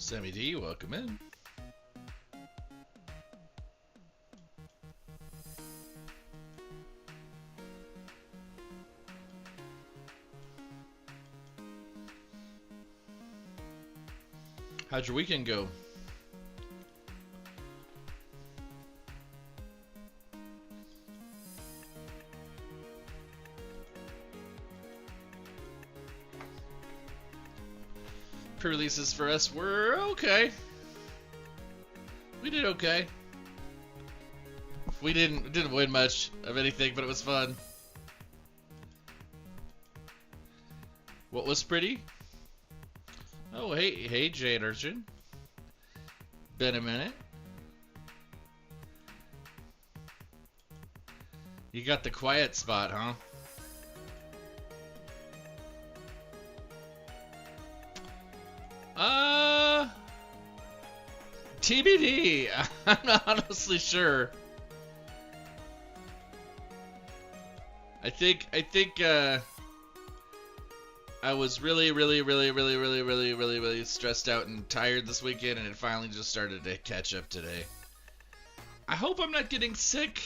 Sammy D, welcome in. How'd your weekend go? Pre-releases for us were okay. We did okay. We didn't win much of anything, but it was fun. What was pretty? Oh, hey, Jade Urchin. Been a minute. You got the quiet spot, huh? TBD. I'm not honestly sure. I think I was really stressed out and tired this weekend, and it finally just started to catch up today. I hope I'm not getting sick.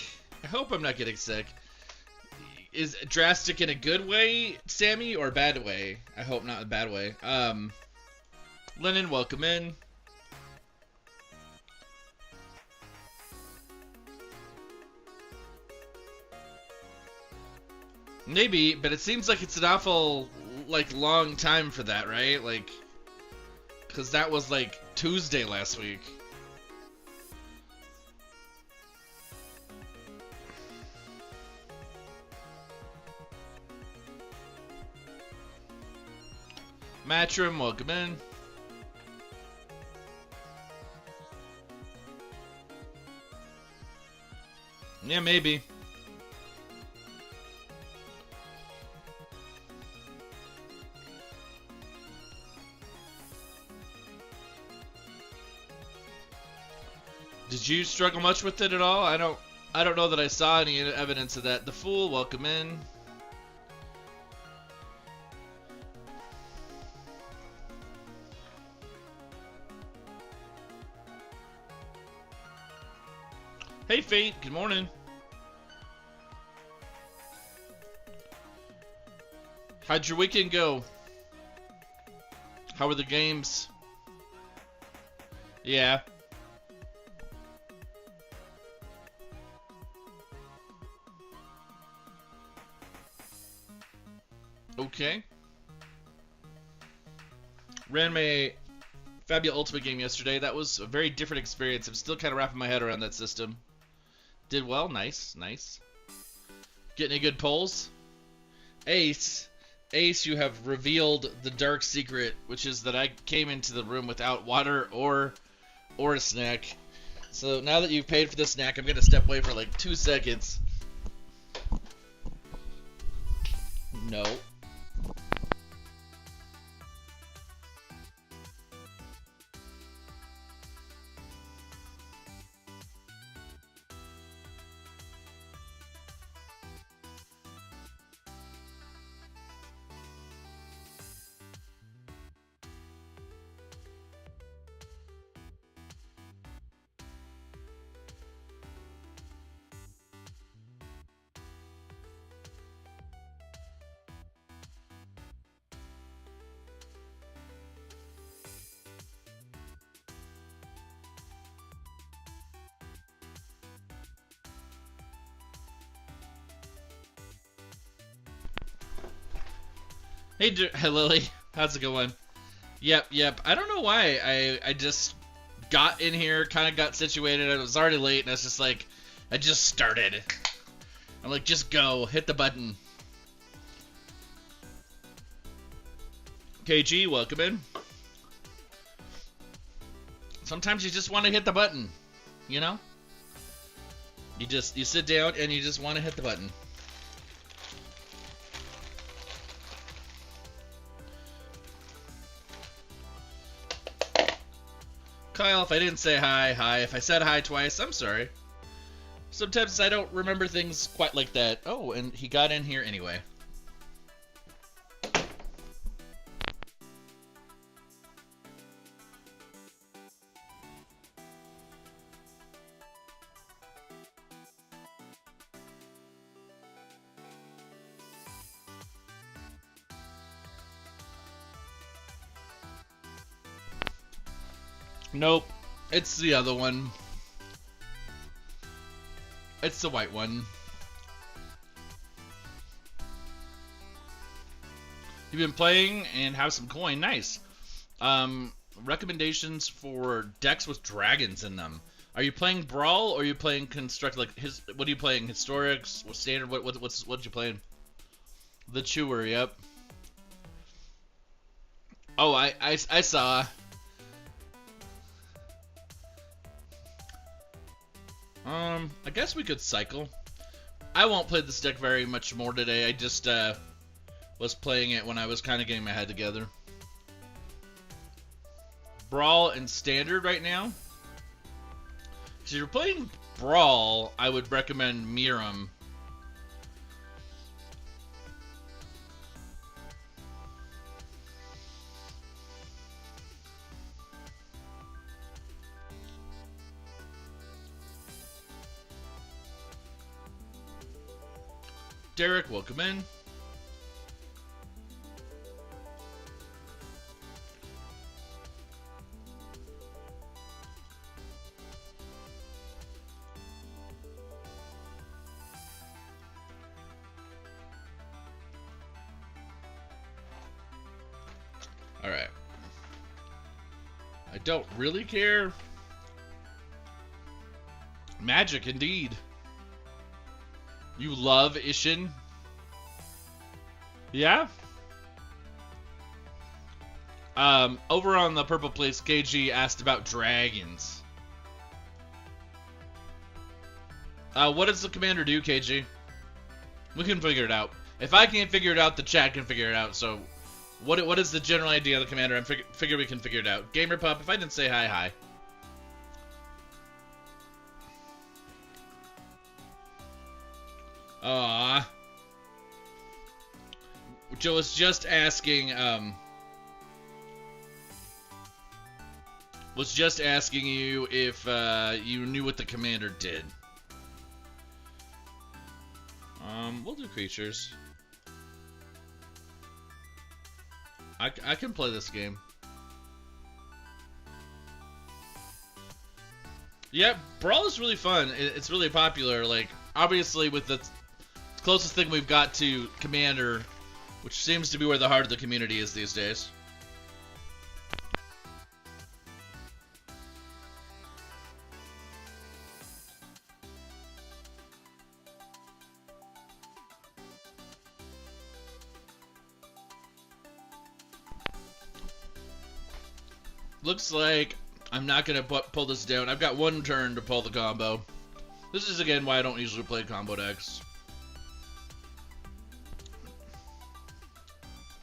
Is drastic in a good way, Sammy, or a bad way? I hope not a bad way. Lennon, welcome in. Maybe, but it seems like it's an awful, long time for that, right? Because that was, Tuesday last week. Matrim, welcome in. Yeah, maybe. Did you struggle much with it at all? I don't know that I saw any evidence of that. The Fool, welcome in. Hey Fate, good morning. How'd your weekend go? How were the games? Yeah. Okay. Ran my Fabia Ultimate game yesterday. That was a very different experience. I'm still kind of wrapping my head around that system. Did well. Nice. Getting any good polls? Ace, you have revealed the dark secret, which is that I came into the room without water or a snack. So now that you've paid for the snack, I'm going to step away for 2 seconds. No. Hey Lily, how's it going? Yep. I don't know why I just got in here, kind of got situated. I was already late, and I was just I just started. I'm just go, hit the button. KG, welcome in. Sometimes you just want to hit the button, you know? You sit down and you just want to hit the button. Kyle, if I didn't say hi. If I said hi twice, I'm sorry. Sometimes I don't remember things quite like that. Oh, and he got in here anyway. Nope. It's the other one. It's the white one. You've been playing and have some coin. Nice. Recommendations for decks with dragons in them. Are you playing Brawl or are you playing Construct? Like what are you playing? Historics? What standard? What you playing? The Chewer. Yep. Oh, I saw. I guess we could cycle. I won't play this deck very much more today. I just was playing it when I was kind of getting my head together. Brawl and Standard right now. So if you're playing Brawl, I would recommend Miram. Derek, welcome in. Alright. I don't really care. Magic, indeed. You love Ishin? Yeah? Over on the Purple Place, KG asked about dragons. What does the commander do, KG? We can figure it out. If I can't figure it out, the chat can figure it out, so... What is the general idea of the commander? I figure we can figure it out. Gamer Pup, if I didn't say hi, hi. Aww. Joe was just asking, you if, you knew what the commander did. We'll do creatures. I can play this game. Yeah, Brawl is really fun. It's really popular. Like, obviously, with the closest thing we've got to Commander, which seems to be where the heart of the community is these days. Looks like I'm not going to pull this down. I've got one turn to pull the combo. This is, again, why I don't usually play combo decks.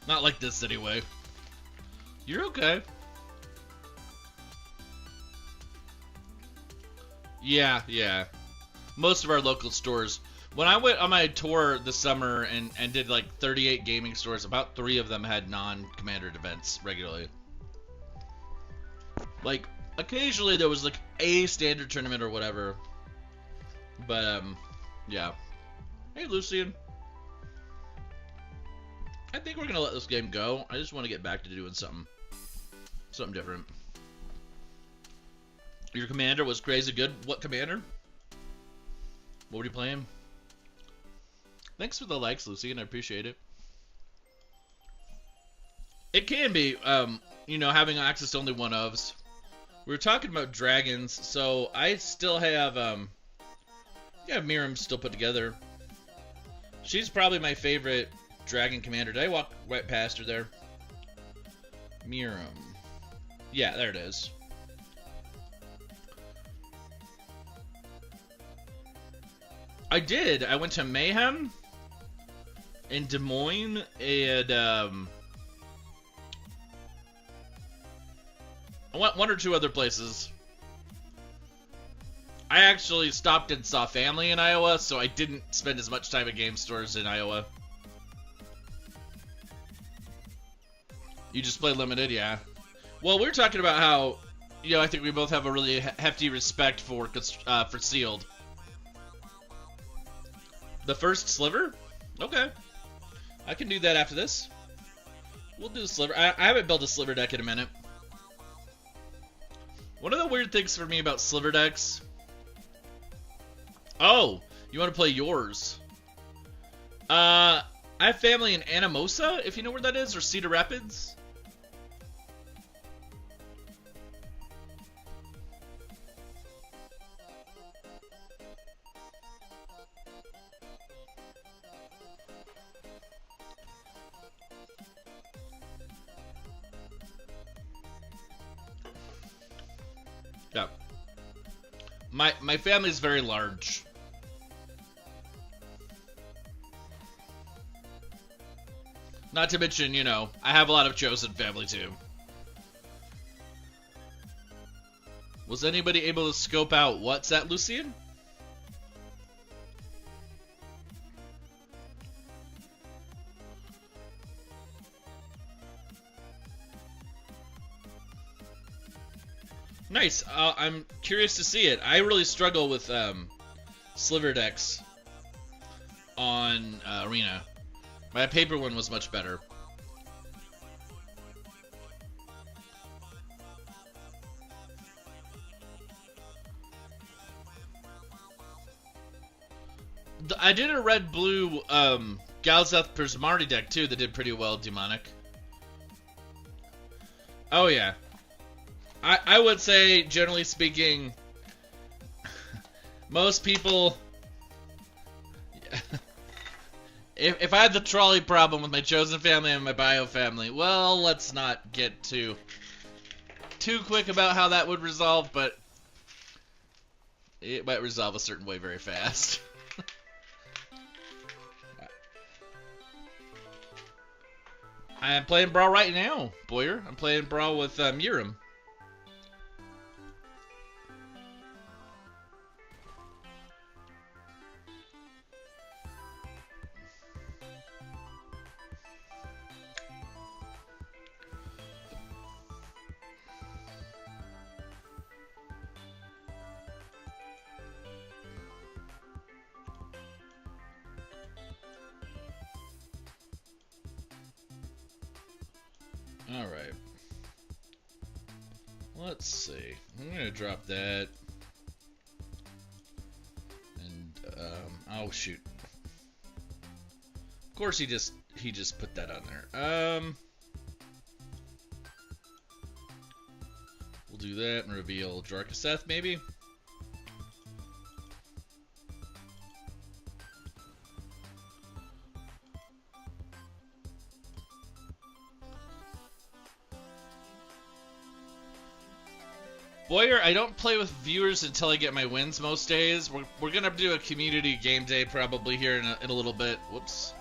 Not like this, anyway. You're okay. Yeah. Most of our local stores. When I went on my tour this summer and did like 38 gaming stores, about 3 of them had non-Commander events regularly. Like, occasionally there was like a standard tournament or whatever. But, yeah. Hey, Lucian. I think we're gonna let this game go. I just want to get back to doing something different. Your commander was crazy good. What commander? What were you playing? Thanks for the likes, Lucian. I appreciate it. It can be, you know, having access to only one-ofs. We were talking about dragons, so I still have, yeah, Miram still put together. She's probably my favorite dragon commander. Did I walk right past her there? Miram. Yeah, there it is. I did. I went to Mayhem in Des Moines and, I went 1 or 2 other places. I actually stopped and saw family in Iowa, so I didn't spend as much time at game stores in Iowa. You just play limited, yeah. Well, we were talking about how, you know, I think we both have a really hefty respect for sealed. The first sliver? Okay. I can do that after this. We'll do the sliver. I haven't built a sliver deck in a minute. One of the weird things for me about sliver decks... Oh, you want to play yours? I have family in Anamosa, if you know where that is, or Cedar Rapids. Yeah. My family is very large. Not to mention, you know, I have a lot of chosen family too. Was anybody able to scope out what's that, Lucian? Nice. I'm curious to see it. I really struggle with sliver decks on Arena. My paper one was much better. I did a red-blue Galzeth Prismardi deck too that did pretty well, Demonic. Oh yeah. I would say, generally speaking, most people... If I had the trolley problem with my chosen family and my bio family, well, let's not get too quick about how that would resolve, but it might resolve a certain way very fast. I am playing Brawl right now, Boyer. I'm playing Brawl with Miram. Alright. Let's see. I'm gonna drop that. And, oh shoot. Of course he just put that on there. We'll do that and reveal Drakaseth, maybe? Boyer, I don't play with viewers until I get my wins most days. We're gonna do a community game day probably here in a little bit. Whoops.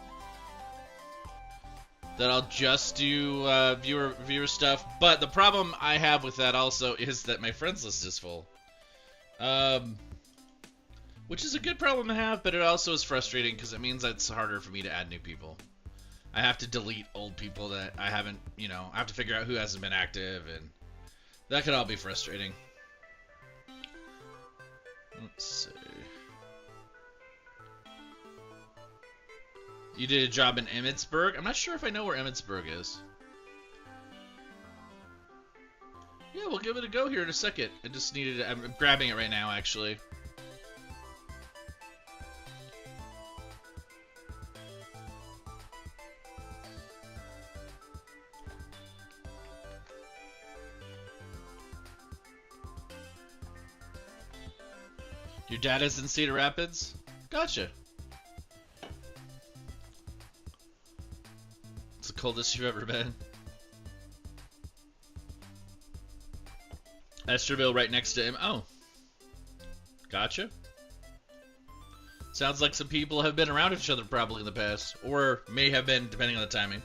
That I'll just do viewer stuff. But the problem I have with that also is that my friends list is full. Which is a good problem to have, but it also is frustrating because it means that it's harder for me to add new people. I have to delete old people that I haven't, you know, I have to figure out who hasn't been active, and that could all be frustrating. Let's see. You did a job in Emmitsburg? I'm not sure if I know where Emmitsburg is. Yeah, we'll give it a go here in a second. I just needed to, I'm grabbing it right now, actually. Your dad is in Cedar Rapids? Gotcha. It's the coldest you've ever been. Esterville right next to him. Oh. Gotcha. Sounds like some people have been around each other probably in the past. Or may have been, depending on the timing.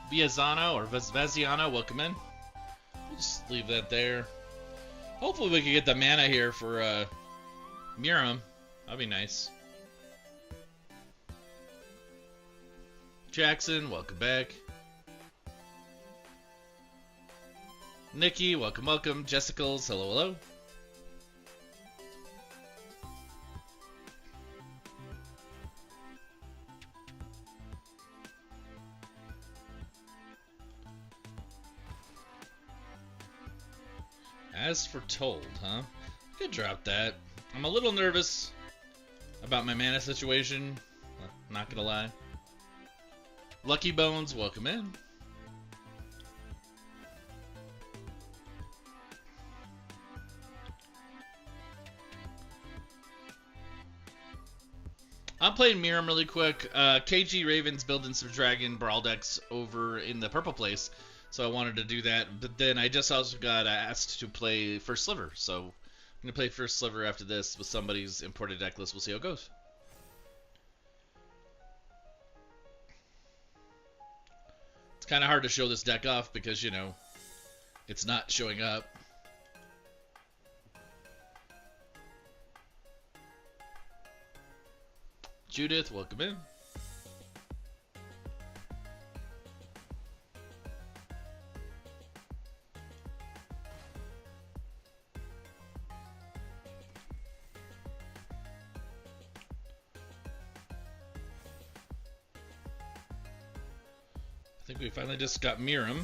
Viazano or Veziano, welcome in. We'll just leave that there. Hopefully we can get the mana here for Miram. That'd be nice. Jackson, welcome back. Nikki, welcome, welcome. Jessicals, hello, hello. As foretold, huh? I could drop that. I'm a little nervous about my mana situation. Not gonna lie. Lucky Bones, welcome in. I'm playing Miram really quick. KG Raven's building some Dragon Brawl decks over in the purple place, so I wanted to do that. But then I just also got asked to play First Sliver, so I'm going to play First Sliver after this with somebody's imported deck list. We'll see how it goes. It's kind of hard to show this deck off because, you know, it's not showing up. Judith, welcome in. I think we finally just got Miram.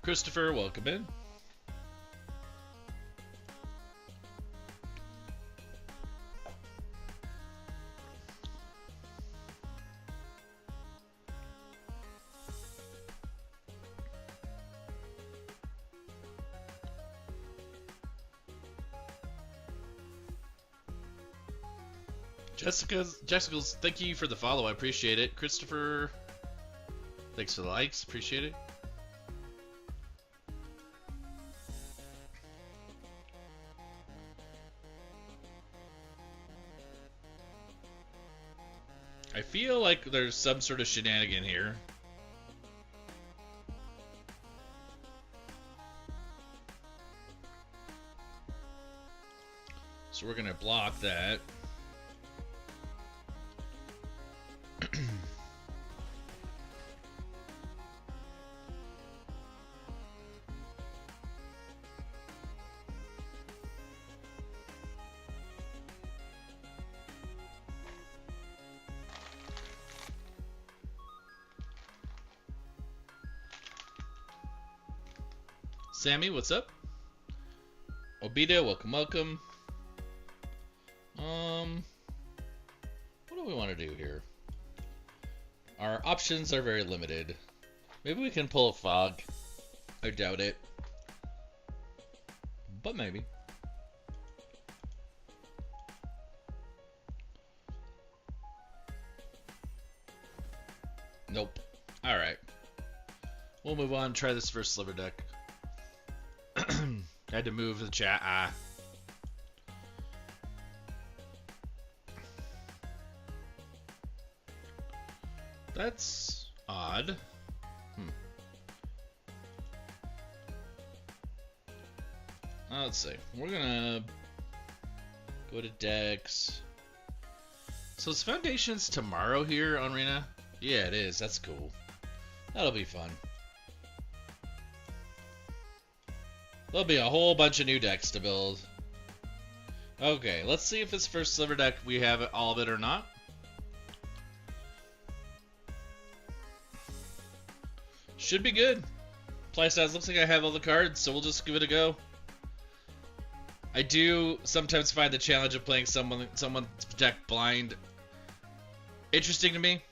Christopher, welcome in. Jessica's, thank you for the follow. I appreciate it. Christopher, thanks for the likes. Appreciate it. I feel like there's some sort of shenanigan here. So we're gonna block that. Sammy, what's up? Obita, welcome, welcome. What do we want to do here? Our options are very limited. Maybe we can pull a Fog. I doubt it. But maybe. Nope. Alright. We'll move on, try this first Sliver deck. Had to move the chat. That's odd. Let's see. We're gonna go to decks. So is Foundations tomorrow here on Arena? Yeah, it is. That's cool. That'll be fun. There'll be a whole bunch of new decks to build. Okay, let's see if this first Sliver deck we have all of it or not. Should be good. Playstyles looks like I have all the cards, so we'll just give it a go. I do sometimes find the challenge of playing someone's deck blind interesting to me.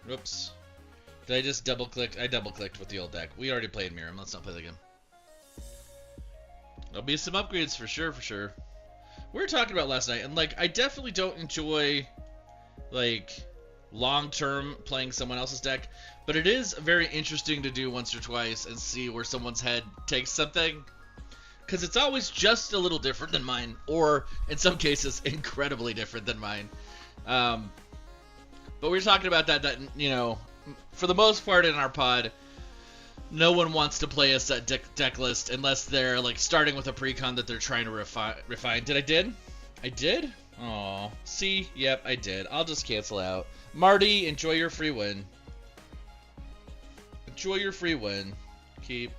Whoops. Did I just double click? I double clicked with the old deck. We already played Miram. Let's not play that again. There'll be some upgrades for sure, for sure. We were talking about last night, and like I definitely don't enjoy like long-term playing someone else's deck, but it is very interesting to do once or twice and see where someone's head takes something, because it's always just a little different than mine, or in some cases incredibly different than mine. But we were talking about that you know, for the most part in our pod, no one wants to play a set deck list unless they're like starting with a precon that they're trying to refine. Did? I did? Oh, see? Yep, I did. I'll just cancel out. Marty, enjoy your free win. Enjoy your free win. Keep.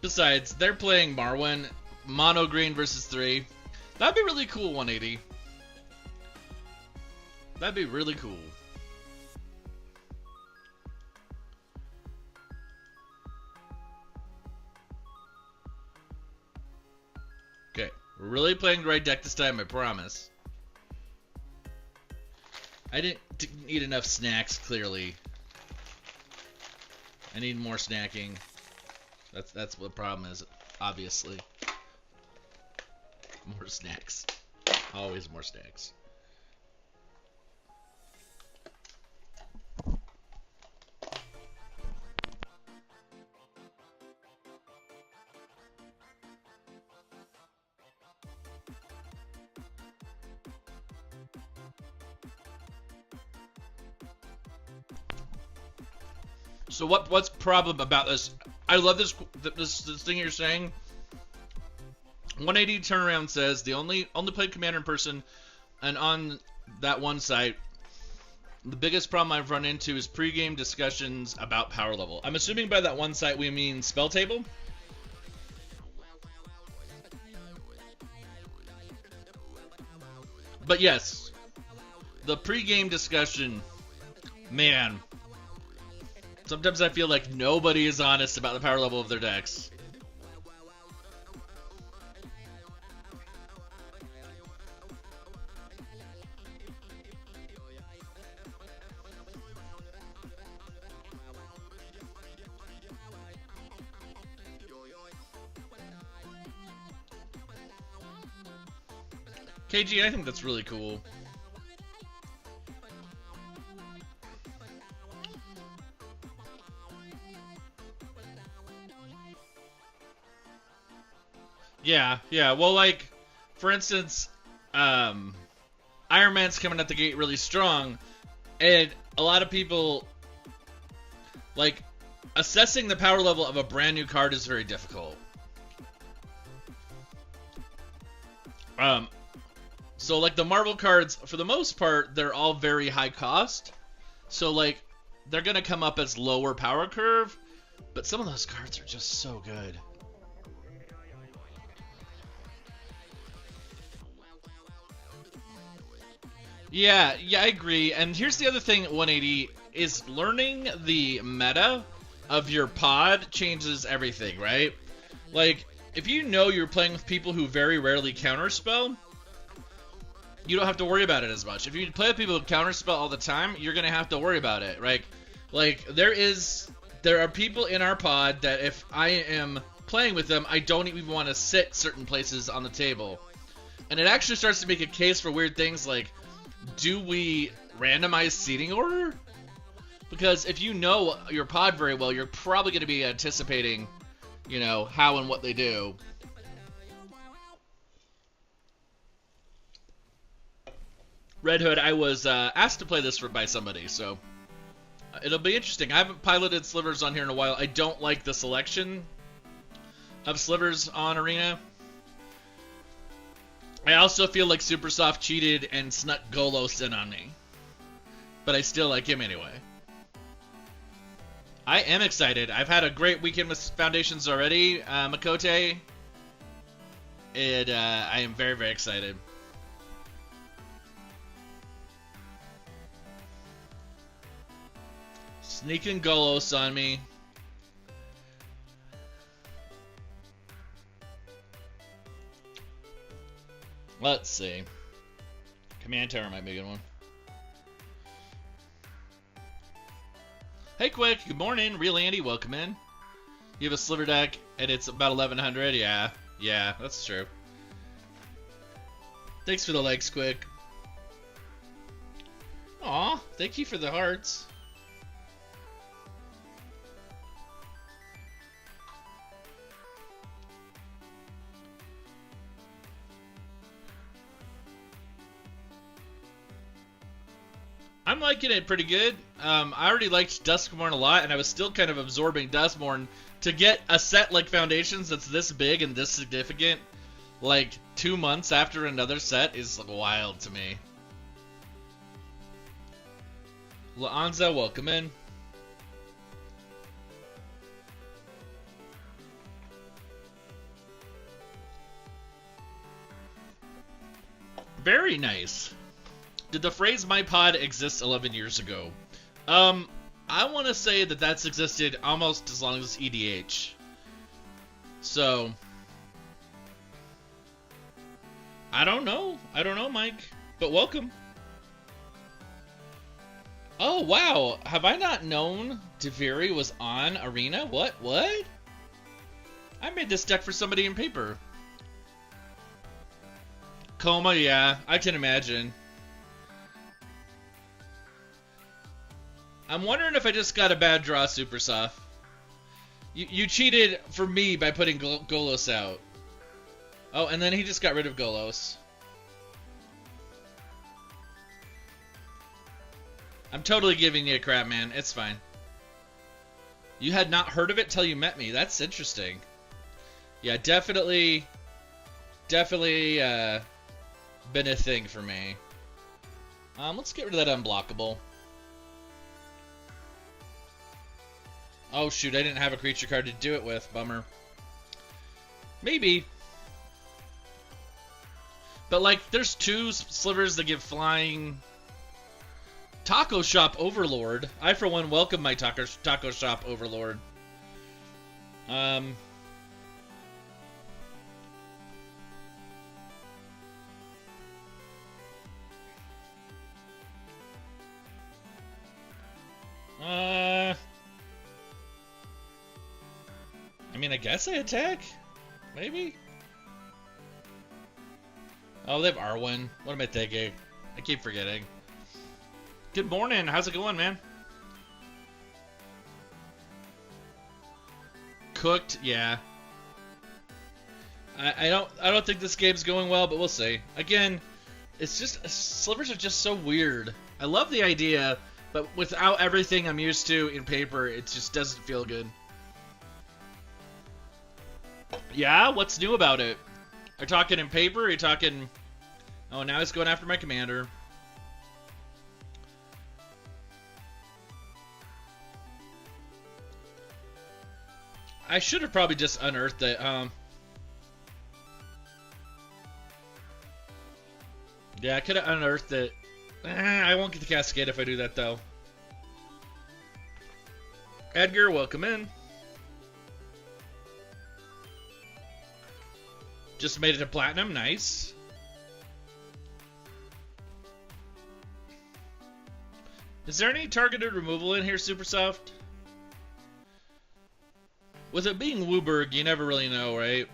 Besides, they're playing Marwin, mono green versus 3. That'd be really cool, 180. That'd be really cool. Okay, we're really playing the right deck this time, I promise. I didn't eat enough snacks, clearly. I need more snacking. That's what the problem is, obviously. More snacks. Always more snacks. So what's problem about this? I love this thing you're saying. 180 turnaround says the only played Commander in person, and on that one site, the biggest problem I've run into is pre-game discussions about power level. I'm assuming by that one site we mean spell table. But yes, the pre-game discussion, man. Sometimes I feel like nobody is honest about the power level of their decks. KG, I think that's really cool. Yeah. Well, like, for instance, Iron Man's coming at the gate really strong, and a lot of people, like, assessing the power level of a brand new card is very difficult. So, like, the Marvel cards, for the most part, they're all very high cost. So, like, they're going to come up as lower power curve, but some of those cards are just so good. Yeah, I agree. And here's the other thing, 180, is learning the meta of your pod changes everything, right? Like, if you know you're playing with people who very rarely counterspell, you don't have to worry about it as much. If you play with people who counterspell all the time, you're going to have to worry about it, right? Like, there are people in our pod that if I am playing with them, I don't even want to sit certain places on the table. And it actually starts to make a case for weird things like, do we randomize seating order? Because if you know your pod very well, you're probably going to be anticipating, you know, how and what they do. Red Hood, I was asked to play this by somebody, so it'll be interesting. I haven't piloted Slivers on here in a while. I don't like the selection of Slivers on Arena. I also feel like Supersoft cheated and snuck Golos in on me. But I still like him anyway. I am excited. I've had a great weekend with Foundations already, Makote. And I am very, very excited. Sneaking Golos on me. Let's see. Command Tower might be a good one. Hey, Quick. Good morning. Real Andy, welcome in. You have a Sliver deck, and it's about 1100. Yeah, that's true. Thanks for the likes, Quick. Aw, thank you for the hearts. I'm liking it pretty good. I already liked Duskmourn a lot, and I was still kind of absorbing Duskmourn. To get a set like Foundations that's this big and this significant, like 2 months after another set, is wild to me. Laanza, welcome in. Very nice. Did the phrase "my pod" exist 11 years ago? I want to say that that's existed almost as long as EDH. So, I don't know. I don't know, Mike. But welcome. Oh, wow. Have I not known Deviri was on Arena? What? I made this deck for somebody in paper. Coma, yeah. I can imagine. I'm wondering if I just got a bad draw, Super Soft. You cheated for me by putting Golos out. Oh, and then he just got rid of Golos. I'm totally giving you a crap, man. It's fine. You had not heard of it till you met me. That's interesting. Yeah, definitely been a thing for me. Let's get rid of that unblockable. Oh shoot, I didn't have a creature card to do it with. Bummer. Maybe. But like, there's 2 slivers that give flying. Taco Shop Overlord. I, for one, welcome my Taco Shop Overlord. I mean, I guess I attack? Maybe? Oh, they have Arwen. What am I thinking? I keep forgetting. Good morning. How's it going, man? Cooked? Yeah. I don't think this game's going well, but we'll see. Again, it's just slivers are just so weird. I love the idea, but without everything I'm used to in paper, it just doesn't feel good. Yeah, what's new about it? Are you talking in paper? Are you talking... Oh, now he's going after my commander. I should have probably just unearthed it. Yeah, I could have unearthed it. I won't get the Cascade if I do that, though. Edgar, welcome in. Just made it to Platinum. Nice. Is there any targeted removal in here, Supersoft? With it being Wooburg, you never really know, right?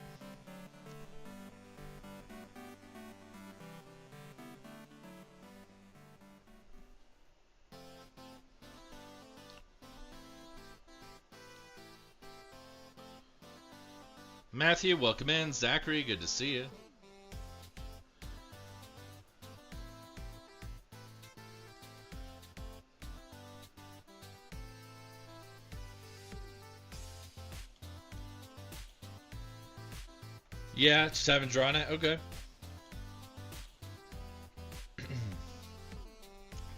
Matthew, welcome in. Zachary, good to see you. Yeah, just haven't drawn it. Okay.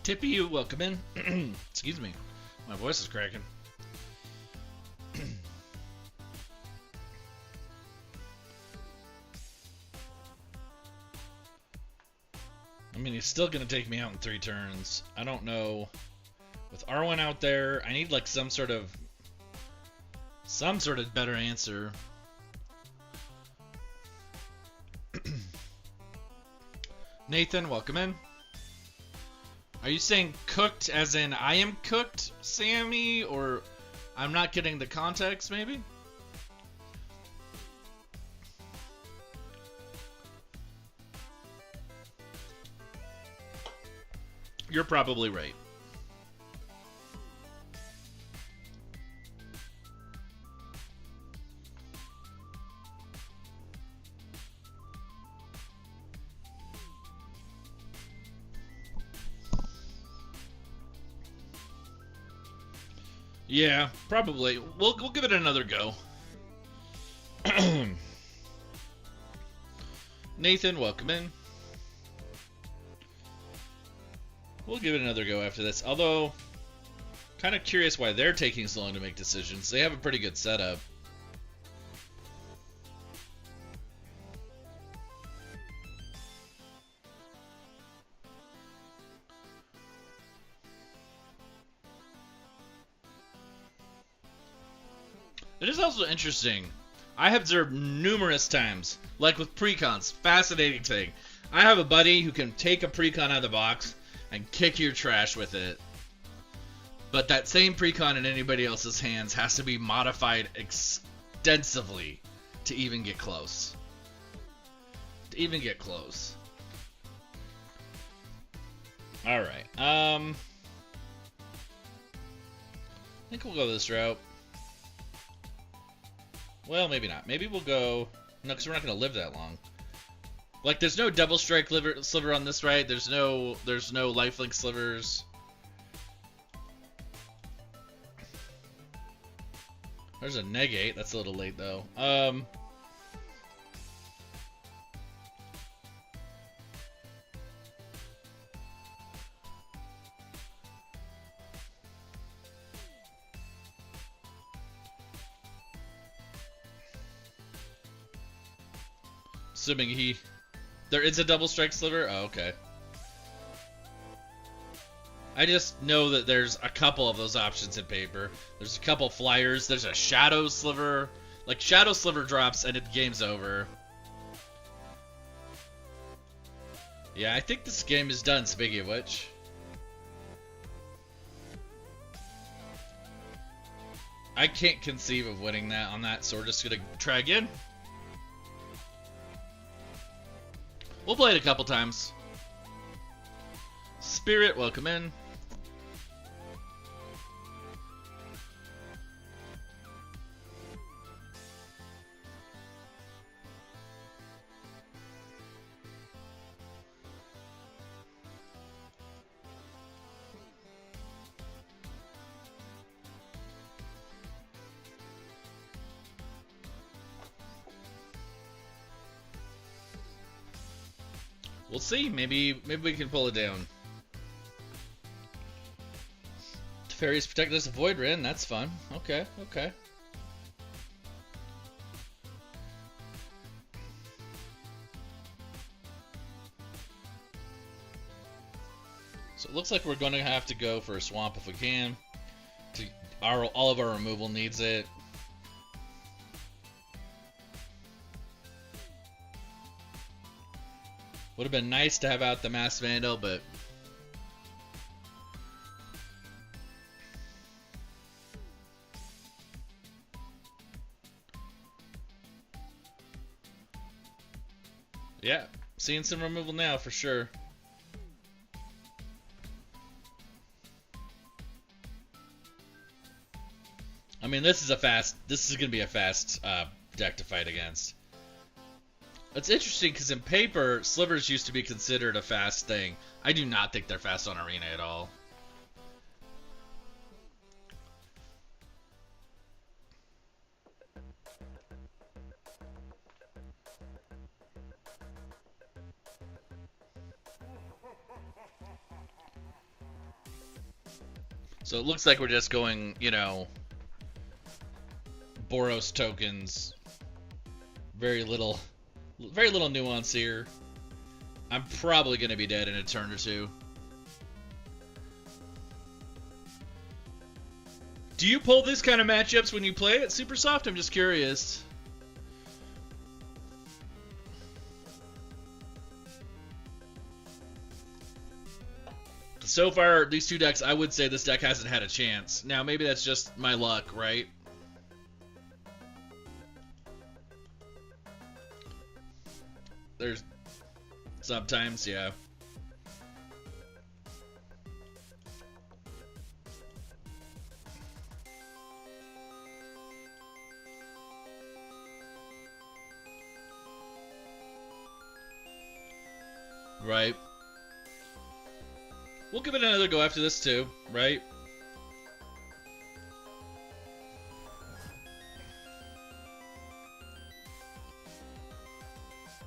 Tippy, you welcome in. Excuse me. My voice is cracking. I mean, he's still going to take me out in 3 turns. I don't know. With Arwen out there, I need like some sort of better answer. Nathan, welcome in. Are you saying cooked as in I am cooked, Sammy? Or I'm not getting the context, maybe? You're probably right. Yeah, probably. We'll give it another go. Nathan, welcome in. We'll give it another go after this. Although, kind of curious why they're taking so long to make decisions. They have a pretty good setup. It is also interesting. I have observed numerous times, like with precons, fascinating thing. I have a buddy who can take a precon out of the box and kick your trash with it. But that same precon in anybody else's hands has to be modified extensively to even get close. Alright. I think we'll go this route. Well, maybe not. Maybe we'll go... No, because we're not going to live that long. Like, there's no double strike sliver on this, right? There's no lifelink slivers. There's a negate. That's a little late, though. Assuming there is a double strike sliver? Oh, okay. I just know that there's a couple of those options in paper. There's a couple flyers. There's a shadow sliver. Like, shadow sliver drops and the game's over. Yeah, I think this game is done, speaking of which. I can't conceive of winning that on that, so we're just gonna try again. We'll play it a couple times. Spirit, welcome in. We'll see. Maybe we can pull it down. The fairies protect us, avoid Rin. That's fun. Okay. So it looks like we're going to have to go for a swamp if we can. All of our removal needs it. Would have been nice to have out the Mass Vandal, but... yeah, seeing some removal now for sure. I mean, this is going to be a fast deck to fight against. It's interesting because in paper, slivers used to be considered a fast thing. I do not think they're fast on Arena at all. So it looks like we're just going, you know, Boros tokens. Very little nuance here. I'm probably going to be dead in a turn or two. Do you pull this kind of matchups when you play at Super Soft? I'm just curious. So far, these two decks, I would say this deck hasn't had a chance. Now, maybe that's just my luck, right? There's sometimes, yeah. Right. We'll give it another go after this too, right?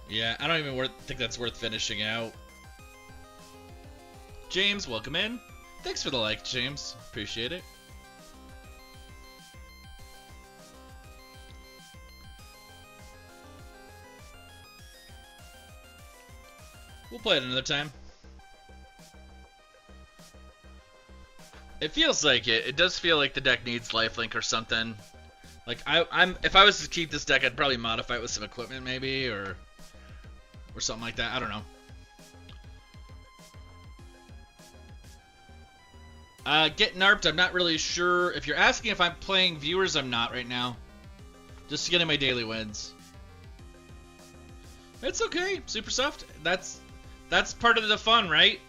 Yeah, I don't even think that's worth finishing out. James, welcome in. Thanks for the like, James. Appreciate it. We'll play it another time. It feels like it. It does feel like the deck needs lifelink or something. Like if I was to keep this deck, I'd probably modify it with some equipment maybe, or something like that. I don't know. Get narped, I'm not really sure. If you're asking if I'm playing viewers, I'm not right now. Just getting my daily wins. It's okay, super soft. That's part of the fun, right?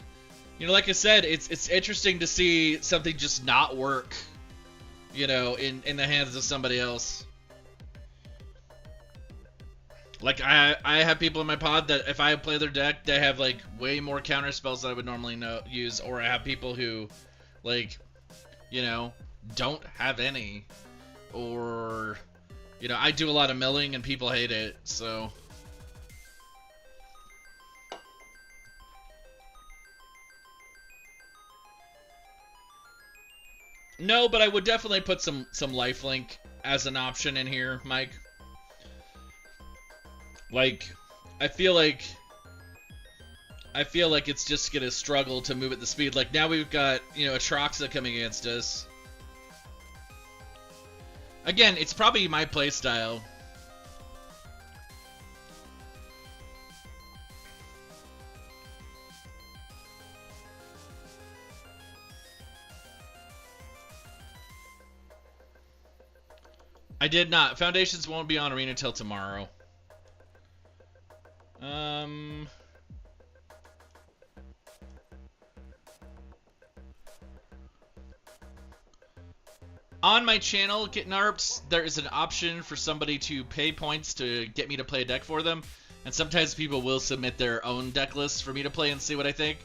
You know, like I said, it's interesting to see something just not work, you know, in the hands of somebody else. Like, I have people in my pod that if I play their deck, they have, like, way more counter spells than I would normally use. Or I have people who, like, you know, don't have any. Or, you know, I do a lot of milling and people hate it, so... No, but I would definitely put some lifelink as an option in here, Mike. Like, I feel like it's just gonna struggle to move at the speed. Like, now we've got, you know, Atraxa coming against us. Again, it's probably my playstyle. I did not. Foundations won't be on Arena till tomorrow. On my channel, Get Narps, there is an option for somebody to pay points to get me to play a deck for them. And sometimes people will submit their own deck lists for me to play and see what I think.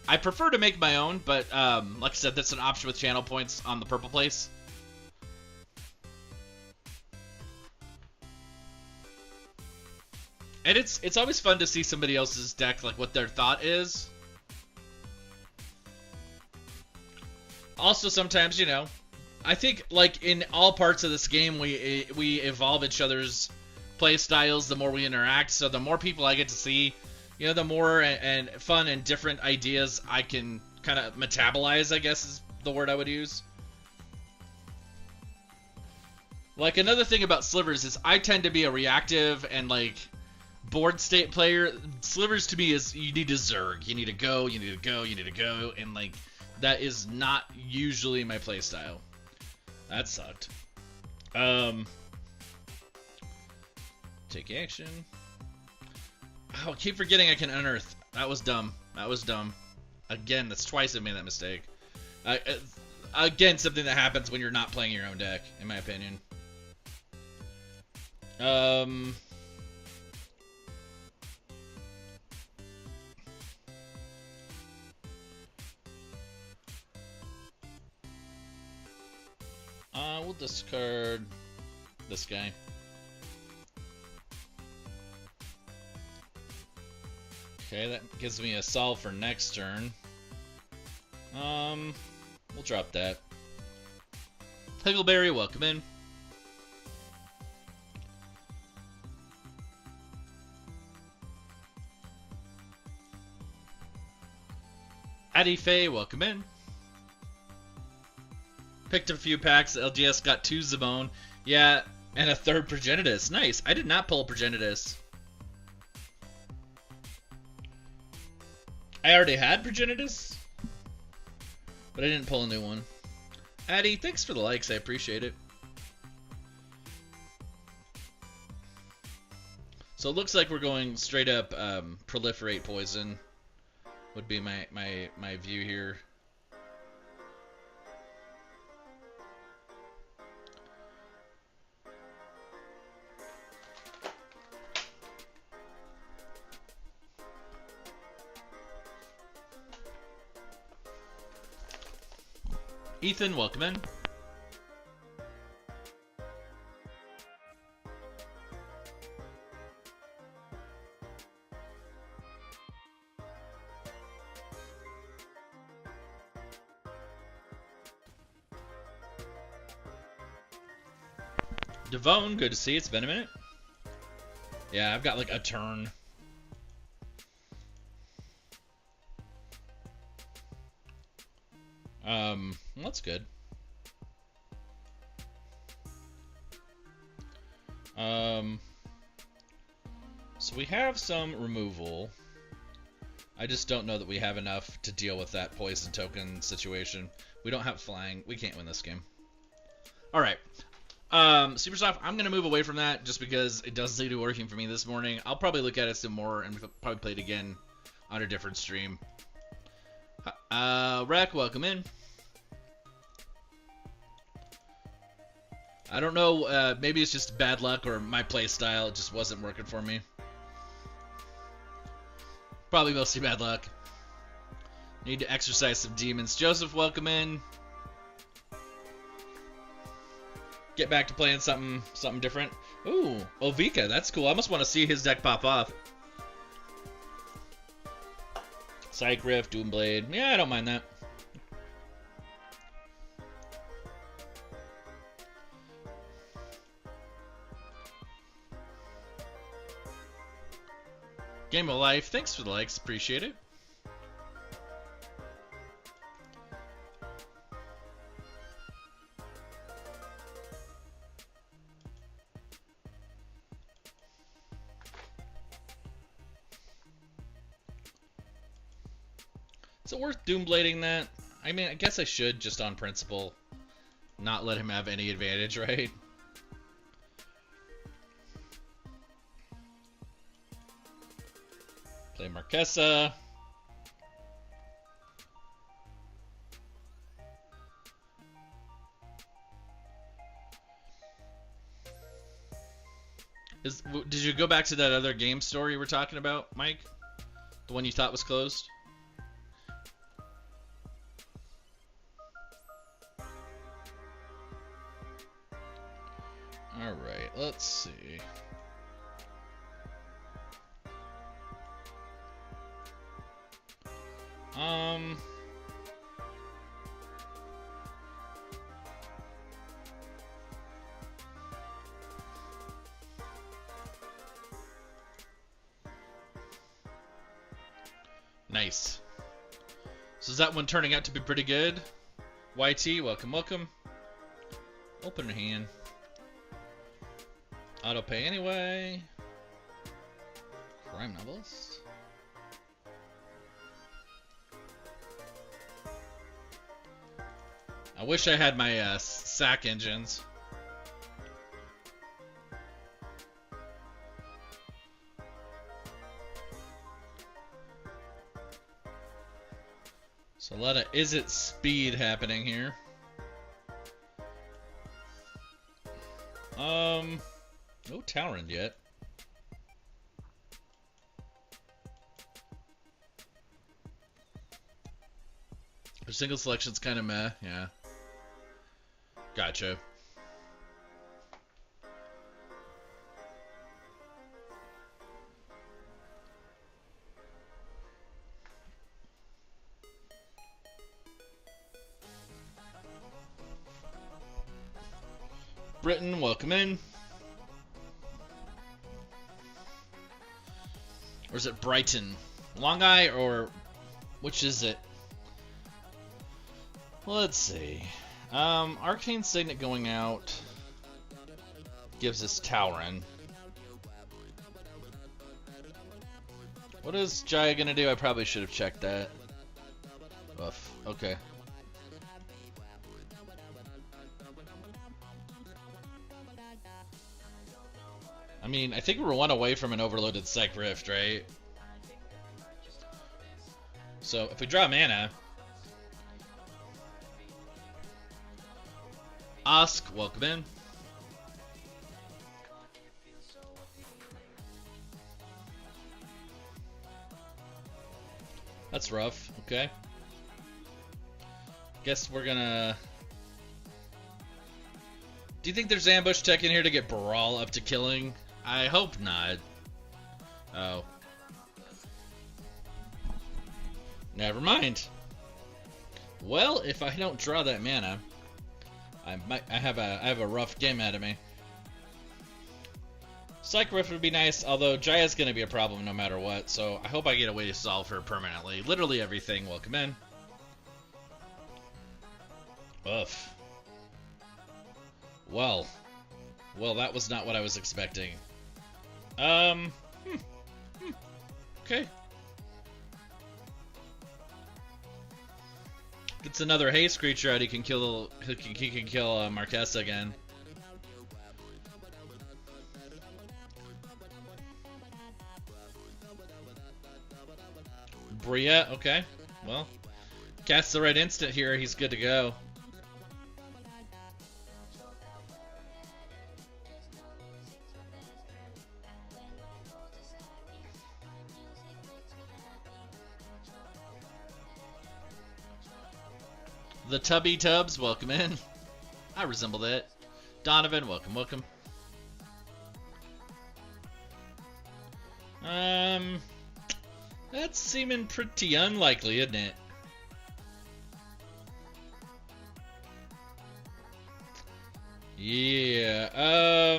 I prefer to make my own, but like I said, that's an option with channel points on the purple place. And it's always fun to see somebody else's deck, like what their thought is. Also, sometimes, you know, I think like in all parts of this game, we evolve each other's play styles the more we interact. So the more people I get to see, you know, the more and fun and different ideas I can kind of metabolize, I guess is the word I would use. Like, another thing about Slivers is I tend to be a reactive and, like, board state player. Slivers to me is you need to zerg. You need to go, you need to go, you need to go. And, like, that is not usually my playstyle. That sucked. Take action. Oh, I keep forgetting I can unearth. That was dumb. That was dumb. Again, that's twice I've made that mistake. Again, something that happens when you're not playing your own deck, in my opinion. We'll discard this guy. Okay, that gives me a solve for next turn. We'll drop that. Pickleberry, welcome in. Addie Faye, welcome in. Picked a few packs. LGS got 2 Zabone. Yeah, and a 3rd Progenitus. Nice. I did not pull a Progenitus. I already had Progenitus, but I didn't pull a new one. Addie, thanks for the likes. I appreciate it. So it looks like we're going straight up proliferate poison. Would be my view here. Ethan, welcome in. Devone, good to see you. It's been a minute. Yeah, I've got like a turn. That's good. So we have some removal. I just don't know that we have enough to deal with that poison token situation. We don't have flying. We can't win this game. Alright. Super Soft, I'm going to move away from that just because it doesn't seem to be working for me this morning. I'll probably look at it some more and probably play it again on a different stream. Rec, welcome in. I don't know, maybe it's just bad luck or my play style just wasn't working for me. Probably mostly bad luck. Need to exercise some demons. Joseph, welcome in. Get back to playing something different. Ooh, Ovika, that's cool. I almost want to see his deck pop off. Psych Rift, Doomblade. Yeah, I don't mind that. Game of Life, thanks for the likes, appreciate it. Is it worth Doomblading that? I mean, I guess I should, just on principle, not let him have any advantage, right? Play Marquesa. Did you go back to that other game store you were talking about, Mike? The one you thought was closed? Alright, let's see. Nice. So is that one turning out to be pretty good? YT, welcome, welcome. Open your hand. Auto pay anyway. Crime novelist. I wish I had my sack engines. So a lot of is it speed happening here. No Talrand yet. Her single selection's kind of meh, yeah. Gotcha. Britain, welcome in. Or is it Brighton? Long Eye or which is it? Let's see. Arcane Signet going out gives us Talrand. What is Jaya gonna do? I probably should have checked that. Oof. Okay. I mean, I think we're one away from an overloaded Psych Rift, right? So if we draw mana, Ask, welcome in. That's rough, okay. Guess we're gonna... Do you think there's ambush tech in here to get Brawl up to killing? I hope not. Oh. Never mind. Well, if I don't draw that mana, I have a rough game ahead of me. Psych Rift would be nice, although Jaya's going to be a problem no matter what, so I hope I get a way to solve her permanently. Literally everything. Welcome in. Ugh. Well, that was not what I was expecting. Okay. It's another haste creature out. He can kill Marquesa again. Bria, okay. Well, cast the right instant here. He's good to go. The Tubby Tubs, welcome in. I resemble that. Donovan, welcome, welcome. That's seeming pretty unlikely, isn't it? Yeah,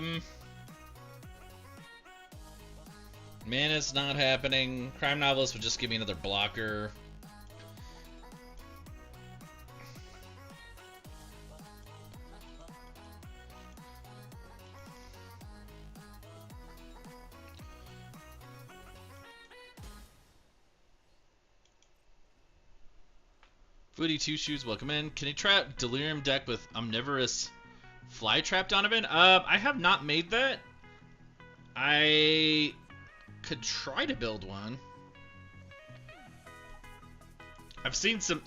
Mana's not happening. Crime Novelist would just give me another blocker. Foodie Two Shoes, welcome in. Can you try out Delirium deck with Omnivorous Flytrap, Donovan? I have not made that. I could try to build one. I've seen some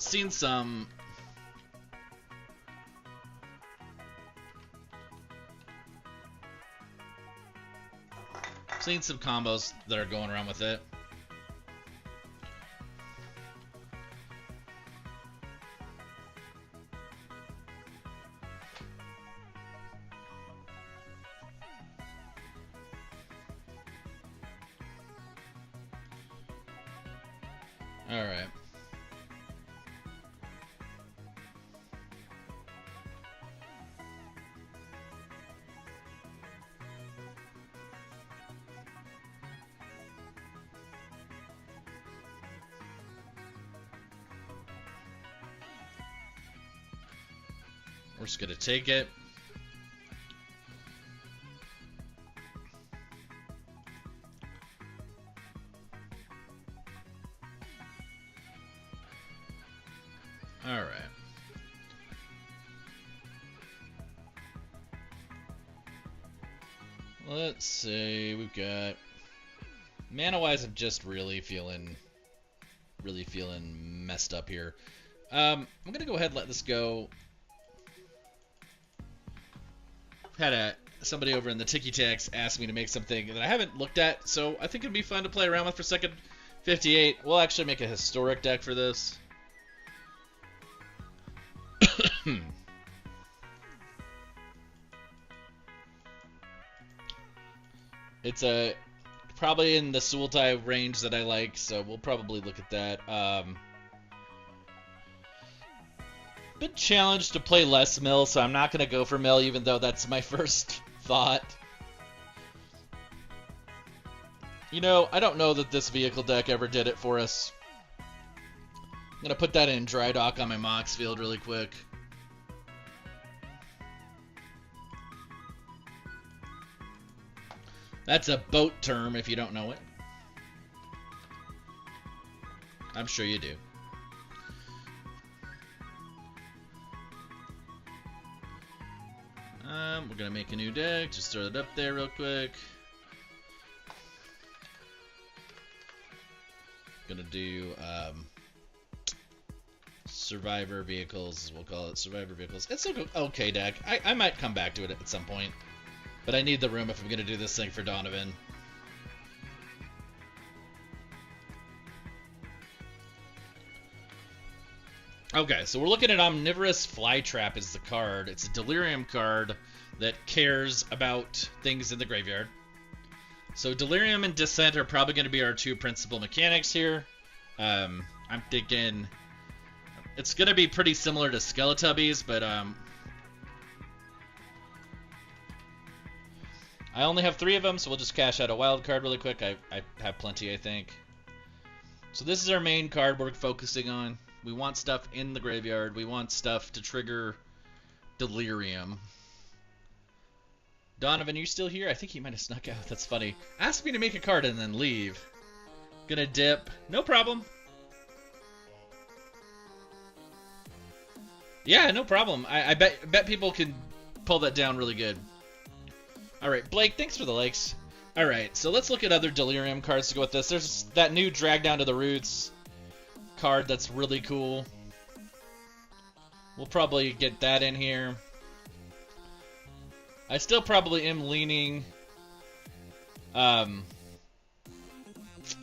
combos that are going around with it. Alright. We're just gonna take it. Alright. Let's see, we've got mana-wise, I'm just really feeling messed up here. I'm gonna go ahead and let this go. Had somebody over in the Tiki Tax ask me to make something that I haven't looked at, so I think it'd be fun to play around with for second 58. We'll actually make a historic deck for this. It's probably in the Sultai range that I like, so we'll probably look at that. Been challenged to play less mill, so I'm not going to go for mill, even though that's my first thought. You know, I don't know that this vehicle deck ever did it for us. I'm going to put that in dry dock on my Mox field really quick. That's a boat term if you don't know it. I'm sure you do. We're gonna make a new deck. Just throw it up there real quick. Gonna do Survivor Vehicles, we'll call it Survivor Vehicles. It's an okay deck. I might come back to it at some point. But I need the room if I'm gonna do this thing for Donovan. Okay, so we're looking at Omnivorous Flytrap as the card. It's a Delirium card that cares about things in the graveyard. So Delirium and Descent are probably going to be our two principal mechanics here. I'm thinking it's going to be pretty similar to Skeletubbies, but I only have 3 of them, so we'll just cash out a wild card really quick. I have plenty, I think. So this is our main card we're focusing on. We want stuff in the graveyard. We want stuff to trigger Delirium. Donovan, you still here? I think he might have snuck out. That's funny. Ask me to make a card and then leave. Gonna dip. No problem. Yeah, no problem. I bet people can pull that down really good. Alright, Blake, thanks for the likes. Alright, so let's look at other Delirium cards to go with this. There's that new Drag Down to the Roots card that's really cool. We'll probably get that in here. I still probably am leaning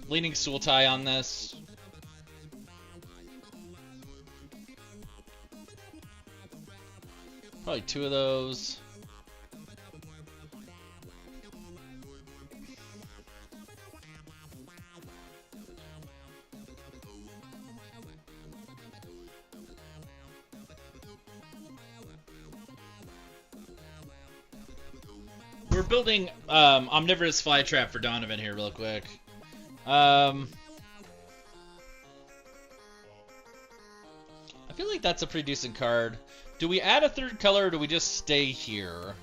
Sultai on this. Probably 2 of those. We're building Omnivorous Flytrap for Donovan here real quick. I feel like that's a pretty decent card. Do we add a 3rd color or do we just stay here?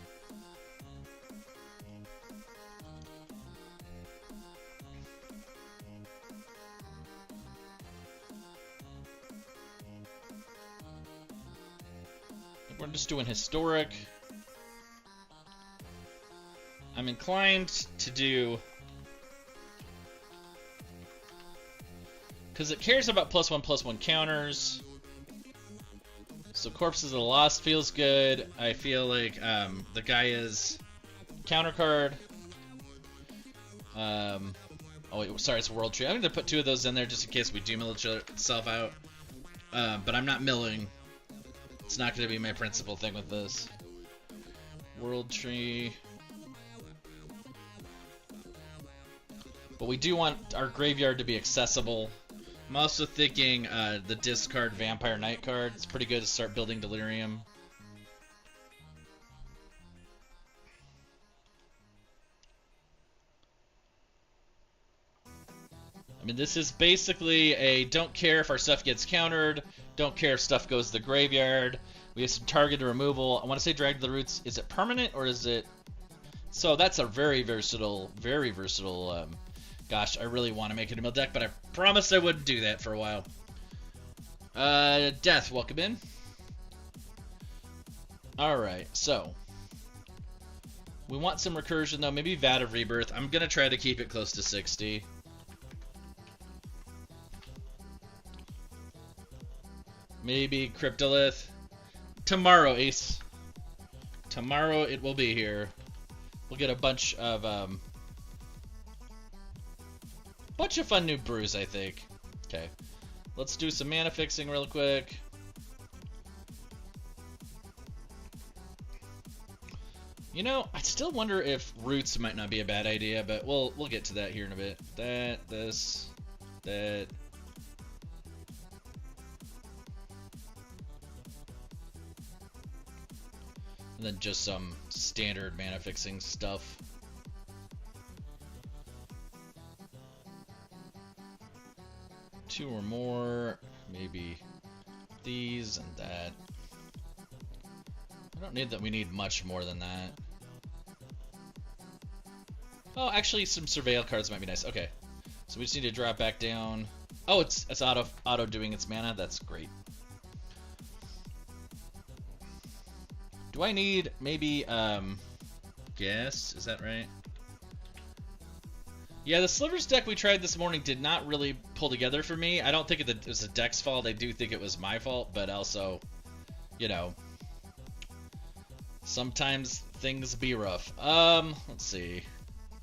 We're just doing Historic. I'm inclined to do... because it cares about +1/+1 counters. So Corpses of the Lost feels good. I feel like the Gaia's counter card. Oh wait, sorry, it's World Tree. I'm going to put 2 of those in there just in case we do mill itself out. But I'm not milling. It's not going to be my principal thing with this. World Tree. But we do want our graveyard to be accessible. I'm also thinking the discard Vampire Knight card. It's pretty good to start building Delirium. I mean, this is basically a don't care if our stuff gets countered, don't care if stuff goes to the graveyard. We have some targeted removal. I want to say Drag to the Roots. Is it permanent or is it... So that's a very versatile, gosh, I really want to make it a mill deck, but I promised I wouldn't do that for a while. Death, welcome in. Alright, so. We want some recursion, though. Maybe Vat of Rebirth. I'm going to try to keep it close to 60. Maybe Cryptolith. Tomorrow, Ace. Tomorrow it will be here. We'll get a bunch of fun new brews, I think. Okay. Let's do some mana fixing real quick. You know, I still wonder if Roots might not be a bad idea, but we'll get to that here in a bit. That, this, that. And then just some standard mana fixing stuff. Two or more, maybe these and that. I don't need that. We need much more than that. Oh, actually, some surveil cards might be nice. Okay, so we just need to drop back down. Oh, it's auto doing its mana. That's great. Do I need maybe guess? Is that right? Yeah, the Slivers deck we tried this morning did not really pull together for me. I don't think it was the deck's fault. I do think it was my fault, but also, you know, sometimes things be rough. Let's see.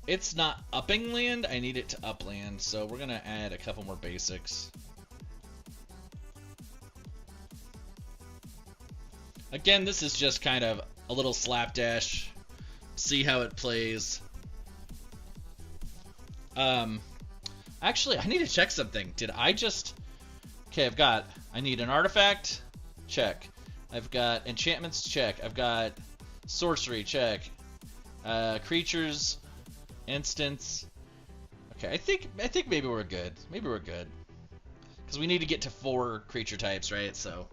It's not upping land. I need it to up land, so we're gonna add a couple more basics. Again, this is just kind of a little slapdash. See how it plays. Actually, I need to check something. Did I just... Okay, I need an artifact. Check. I've got enchantments. Check. I've got sorcery. Check. Creatures, instance. Okay, I think maybe we're good. Maybe we're good. Because we need to get to 4 creature types, right? So.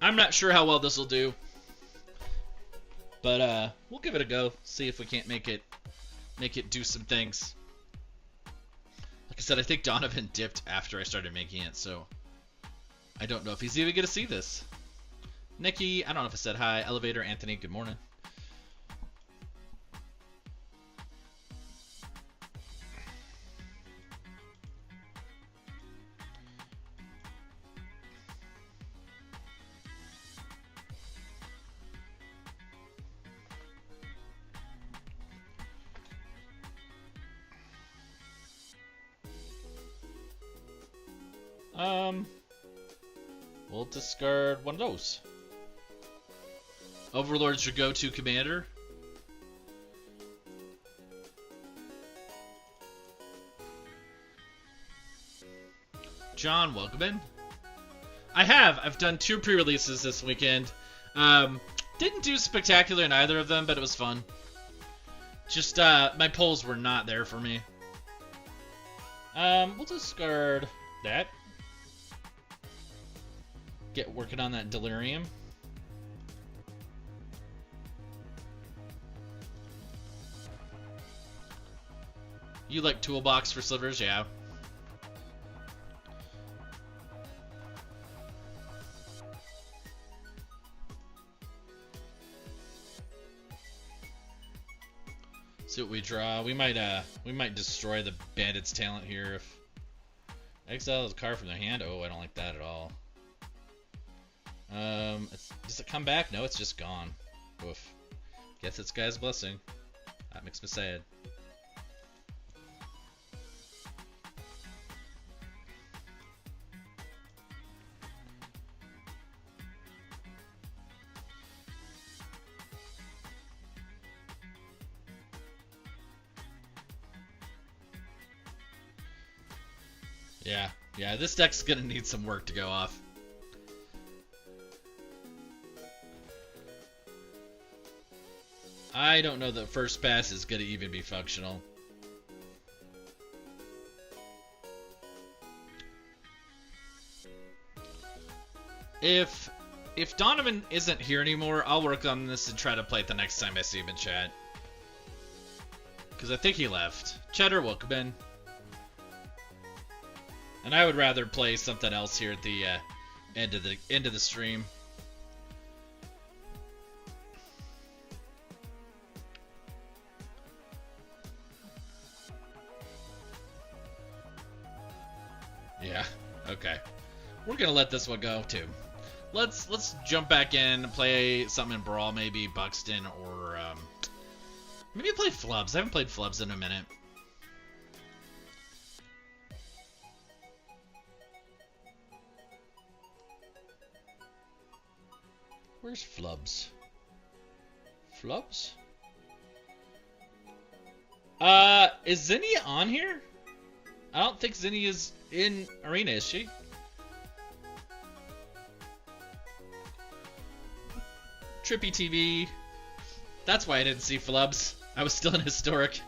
I'm not sure how well this will do. But we'll give it a go. See if we can't make it do some things. Like I said, I think Donovan dipped after I started making it, so I don't know if he's even going to see this. Nikki, I don't know if I said hi. Elevator, Anthony, good morning. We'll discard one of those. Overlord's your go-to commander. John, welcome in. I've done 2 pre-releases this weekend. Didn't do spectacular in either of them, but it was fun. Just, my polls were not there for me. We'll discard that. Get working on that Delirium. You like Toolbox for slivers? Yeah. See what we draw. We might destroy the bandit's talent here if exile the card from their hand. Oh, I don't like that at all. Does it come back? No, it's just gone. Oof. Guess it's Guy's blessing. That makes me sad. Yeah, this deck's gonna need some work to go off. I don't know that first pass is gonna even be functional. If Donovan isn't here anymore, I'll work on this and try to play it the next time I see him in chat. Because I think he left. Cheddar, welcome in. And I would rather play something else here at the end of the stream. Yeah. Okay. We're gonna let this one go too. Let's jump back in and play something in Brawl, maybe Buxton or maybe play Flubs. I haven't played Flubs in a minute. Where's Flubs? Flubs? Is Zinnia on here? I don't think Zinnia is in Arena, is she? Trippy TV. That's why I didn't see Flubs. I was still in Historic.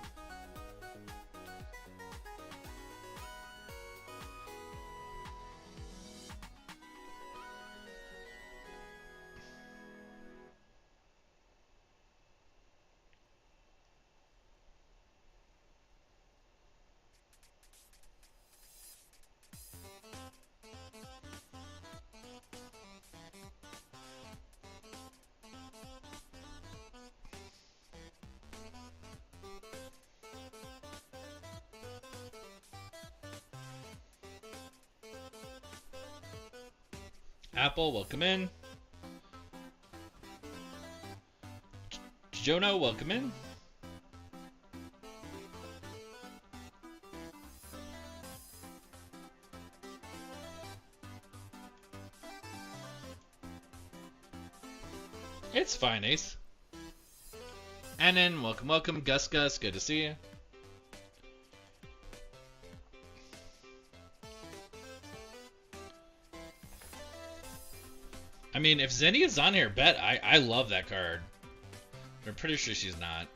Apple, welcome in. Jono, welcome in. It's fine, Ace. Annan, welcome, welcome. Gus, good to see you. I mean, if Zenya's on here, bet I love that card. I'm pretty sure she's not.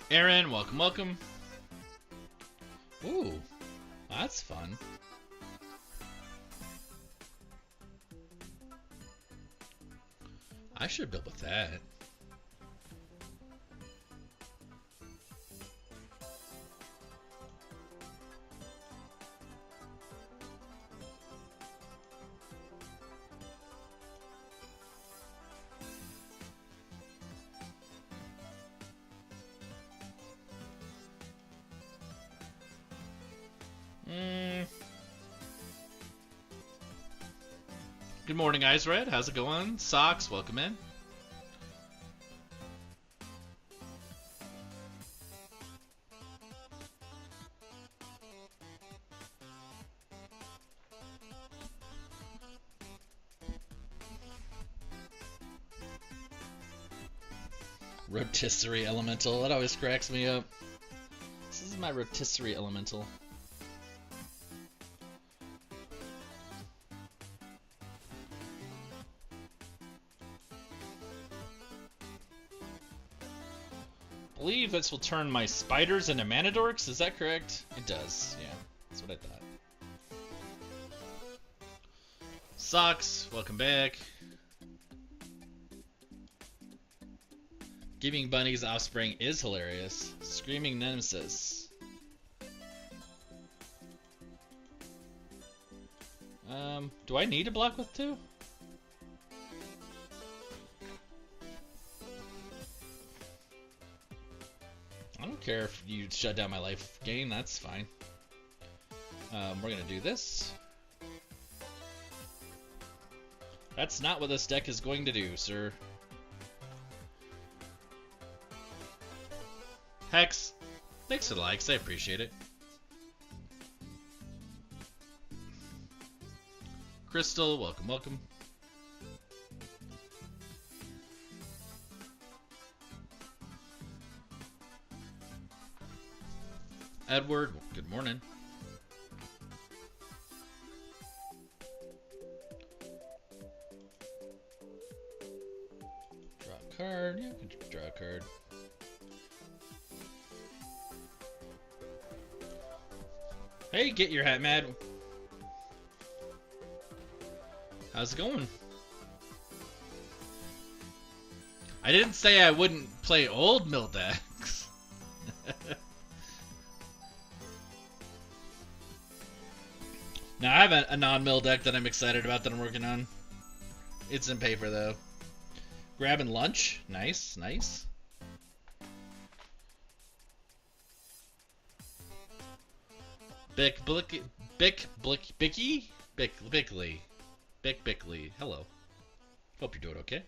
Aaron, welcome, welcome. Ooh, that's fun. I should build with that. Good morning, Eyes Red. How's it going? Socks, welcome in. Rotisserie Elemental. That always cracks me up. This is my Rotisserie Elemental. I believe this will turn my spiders into manadorks. Is that correct? It does. Yeah, that's what I thought. Socks, welcome back. Giving bunnies offspring is hilarious. Screaming nemesis. Do I need to block with 2? I don't care if you shut down my life gain, that's fine. We're gonna do this. That's not what this deck is going to do, sir. Hex, thanks for the likes, I appreciate it. Crystal, welcome, welcome. Edward, good morning. Draw a card, yeah, we can draw a card. Hey, get your hat, Mad. How's it going? I didn't say I wouldn't play old mill decks. Now, I have a non-mill deck that I'm excited about that I'm working on. It's in paper, though. Grabbing lunch. Nice, nice. Bickley. Hello. Hope you're doing okay.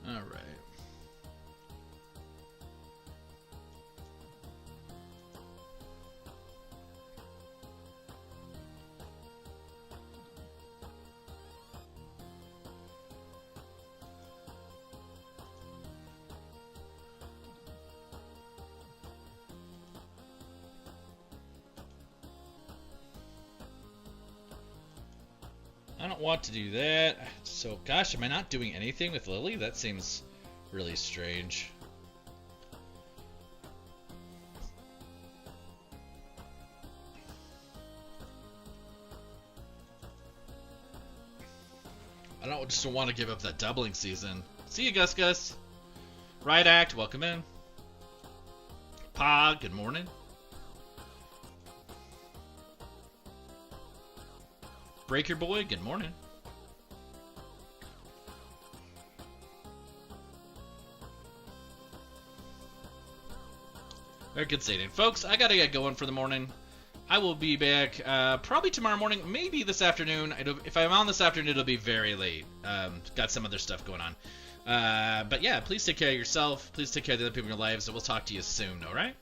All right. I don't want to do that. So, gosh, am I not doing anything with Lily? That seems really strange. I don't just want to give up that doubling season. See you, Gus. Riot Act, welcome in. Pog, good morning. Breaker Boy, good morning. Very good Satan. Folks, I gotta get going for the morning. I will be back probably tomorrow morning, maybe this afternoon. If I'm on this afternoon, it'll be very late. Got some other stuff going on. But yeah, please take care of yourself. Please take care of the other people in your lives, and we'll talk to you soon, all right?